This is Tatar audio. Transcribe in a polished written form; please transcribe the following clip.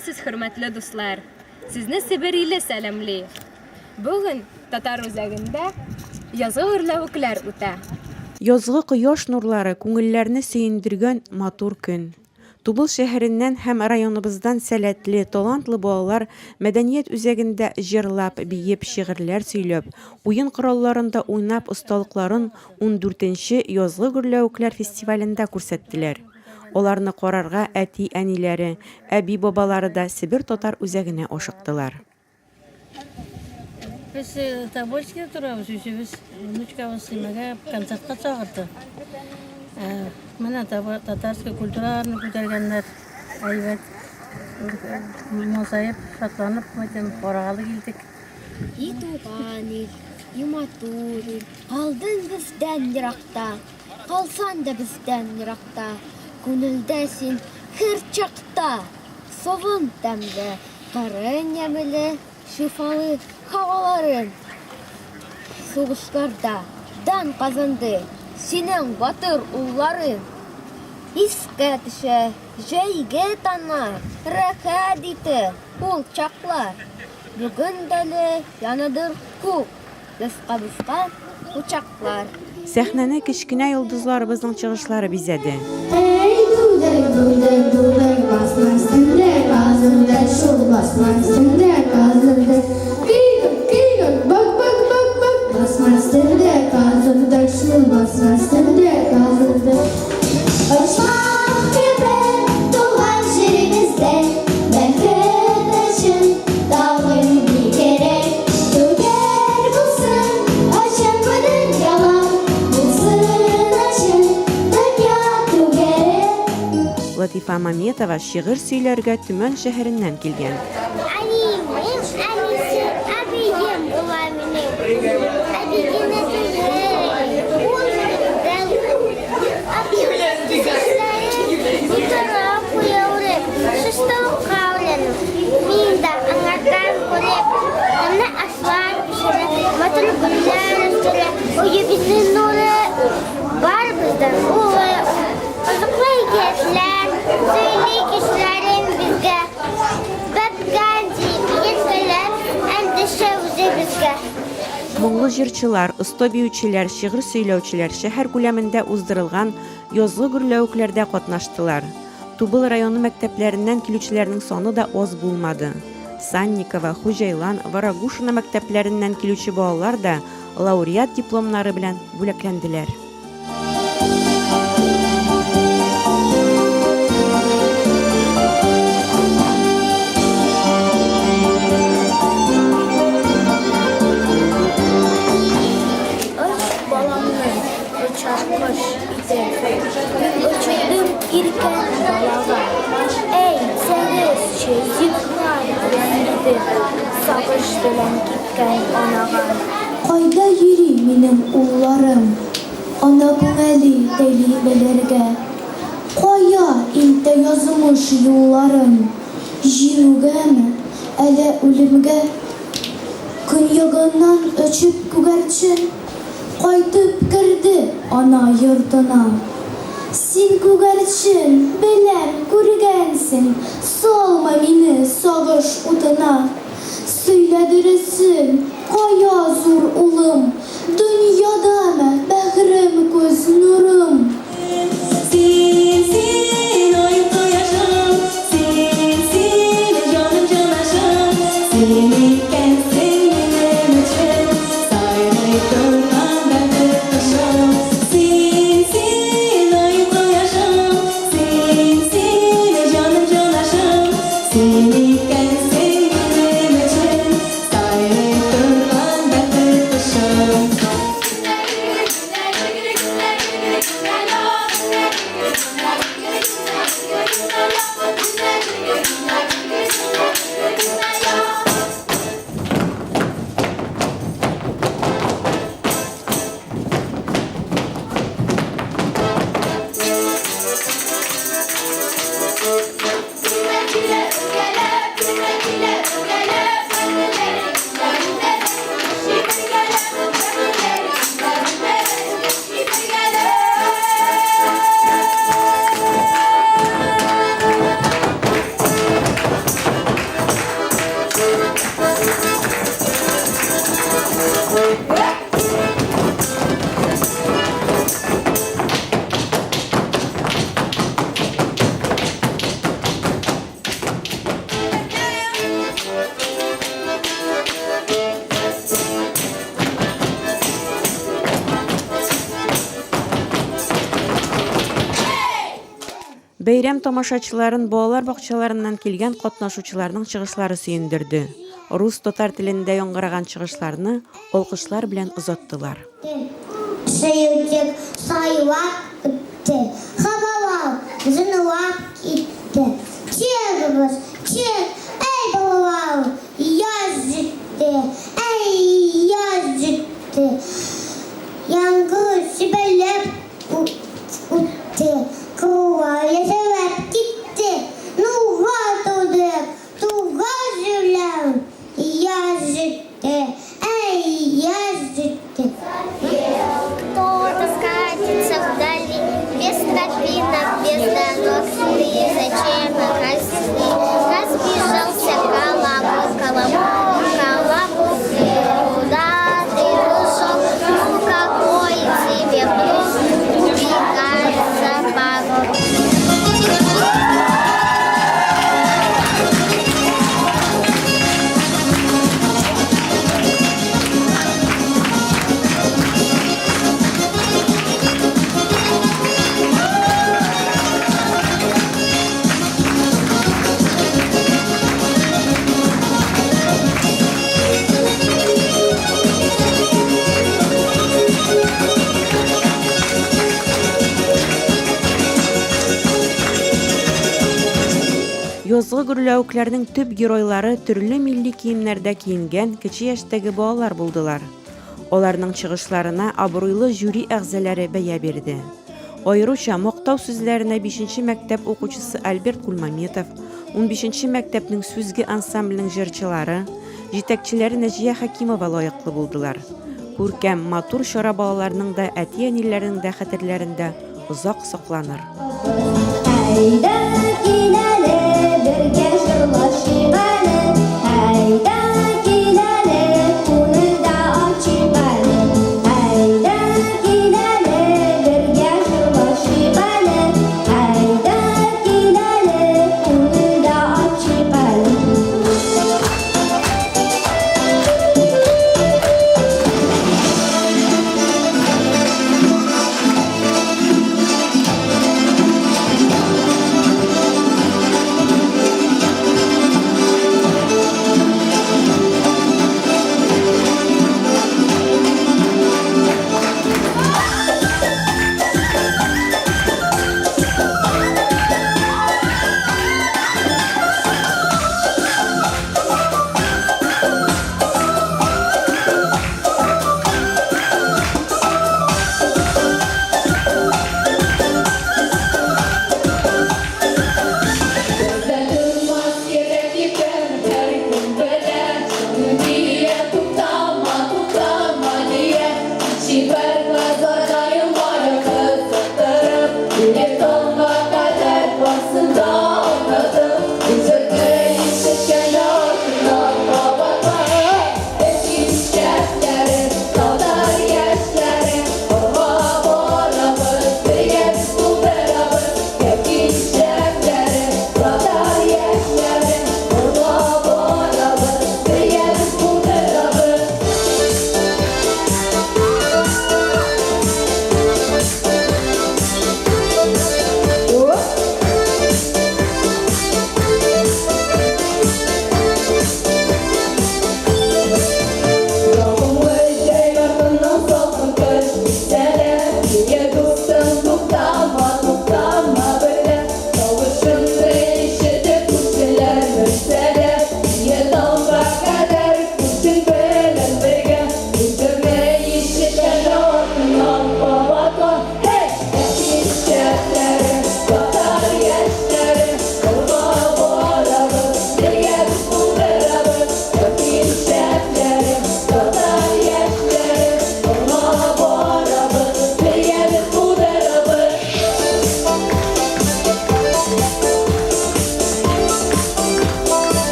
Исәнмесез, хөрмәтле дуслар. Сезне Себер иле сәламлый. Бүген Татар үзәгендә язгы гөрләвекләр үтә. Язгы кояш нурлары күңелләрне сөендергән матур көн. Тубыл шәһәреннән һәм районыбыздан сәләтле, талантлы балалар мәдәният үзәгендә җырлап, биеп, шигырьләр сөйләп, уен коралларында уйнап осталыкларын 14нче язгы гөрләвекләр фестивалендә күрсәттеләр. Аларны карарга әти-әниләре, әби-бабалары да Себер татар үзәгенә ашыктылар. Biz Tabольскиде turamiz, biz внучкабыз сыймага концертка чыгарды. Менә татарский культураны күтәргәннәр, әйбәт мозаик шатланып, мәтен карагалы килдек. И туган ил, и матур ил, калдың бездән еракта, калсаң да бездән еракта, күңелдә син һәр чакта, савын тәмле, кырын ямлы, шифалы һаваларын. Сугышларда дан казанды синең батыр улларын. Искә төшә, җәйге таңнар, рәхәт ите ул чаклар. Бүген дәле яныдыр күк, бызка учаклар. Сәхнәне кечкенә йолдызларыбызның чыгышлары бизәде. Латифа Маметова шигырь сөйләргә Төмән шәһәреннән килгән. Моңлы җырчылар, оста биючеләр, шигырь сөйләүчеләр шәһәр күләмендә уздырылган язгы гөрләвекләрдә катнаштылар. Тубыл районы мәктәпләреннән килүчеләрнең саны да аз булмады. Санникова, Хуҗайлан, Варагушина мәктәпләреннән килүче балалар да лауреат дипломнары белән бүләкләнделәр. Кайда йөри минем улларым, ана күңеле тәлибеләргә. Кая инде язмыш юлларым, җиңүгәме, әле үлемгә. Көньягыннан өчеп күгәрчен, кайтып керде ана йортына. Син күгәрчен, беләм күргәнсең, салма мине сагыш утына. Сөйлә дөресен, кая зур улым, дөньядамы бәгърем күз нурым. Син, ай кояшым, син, җаным җанашым, син икәнсең минем өчен, сайрый торган бәхет кошым. Син, ай кояшым, син, җаным җанашым, син икәнсең минем өчен, сайрый торган бәхет кошым. Бәйрәм тамашачыларын балалар бакчаларыннан килгән катнашучыларның чыгышлары сөендерде. Рус татар телендә яңгыраган чыгышларны алкышлар белән озаттылар. Шыютек сайлап үтте, хабалау зынылап китте. Чегбыз, чег, эй балалау, яз жетте, эй яз жетте. Яңгыр сибелеп үтте, круа ясалап китте. Нуға тудып, туға жүрләу, яз жетте, эй яз жетте. Кто-то скатится вдали, без тропинок, без дорог, и зачем росли? Разбежался колобок, колобок, колобок, ты куда ты ушел? Ну какой тебе вдруг убегается порог? Язгы гөрләүкләрнең төп геройлары төрле милли киемнәрдә киенгән кече яшьтәге балалар булдылар. Аларның чыгышларына абруйлы жюри әгъзалары бәя бирде. Аеруча мактау сүзләренә 5нче мәктәп укучысы Альберт Кулмаметов, 15нче мәктәпнең сүзге ансамбленең җырчылары, җитәкчеләре Нәҗия Хәкимова лаеклы булдылар. Күркәм, матур чара балаларның да әти-әниләренең дә хәтерләрендә озак сакланыр. Әйдә килә